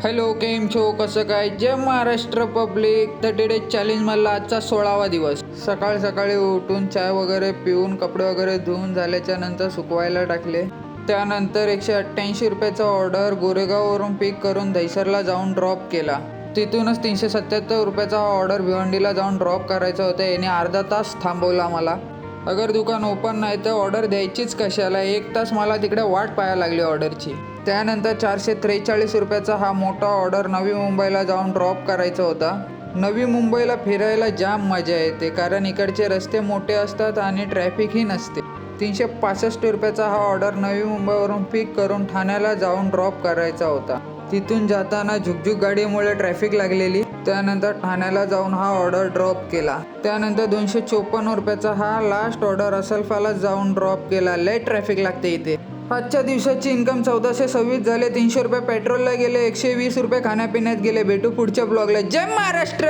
Hello, केम छो, कसं काय? जय महाराष्ट्र पब्लिक. 30 डेज चॅलेंज मधला आजचा 16वा दिवस. सकाळी सकाळी उठून चाय वगैरे पिऊन कपडे वगैरे धुवून झाल्याच्या नंतर सुकवायला टाकले. त्यानंतर 188 रुपयाचा ऑर्डर गोरेगाववरून पिक करून दहिसरला जाऊन ड्रॉप केला. तिथूनच 377 रुपयाचा ऑर्डर भिवंडीला जाऊन ड्रॉप करायचा होता. याने अर्धा तास थांबवला मला. अगर दुकान ओपन नाही तर ऑर्डर द्यायचीच कशाला. 1 तास मला तिकडे वाट पाहायला लागली ऑर्डरची. त्यानंतर 443 रुपयाचा हा मोठा ऑर्डर नवी मुंबईला जाऊन ड्रॉप करायचा होता. नवी मुंबईला फिरायला जाम मजा येते कारण इकडचे रस्ते मोठे असतात आणि ट्रॅफिकही नसते. 365 रुपयाचा हा ऑर्डर नवी मुंबईवरून पिक करून ठाण्याला जाऊन ड्रॉप करायचा होता. तिथून जाताना झुकझुक गाडीमुळे ट्रॅफिक लागलेली. त्यानंतर ठाण्याला जाऊन हा ऑर्डर ड्रॉप केला. त्यानंतर 254 रुपयाचा हा लास्ट ऑर्डर असलफाला जाऊन ड्रॉप केला. लय ट्रॅफिक लागते इथे. आजच्या दिवसाची इन्कम 1426 झाले. 300 रुपये पेट्रोलला गेले, 120 रुपये खाण्यापिण्यात गेले. भेटू पुढच्या ब्लॉगला. जय महाराष्ट्र.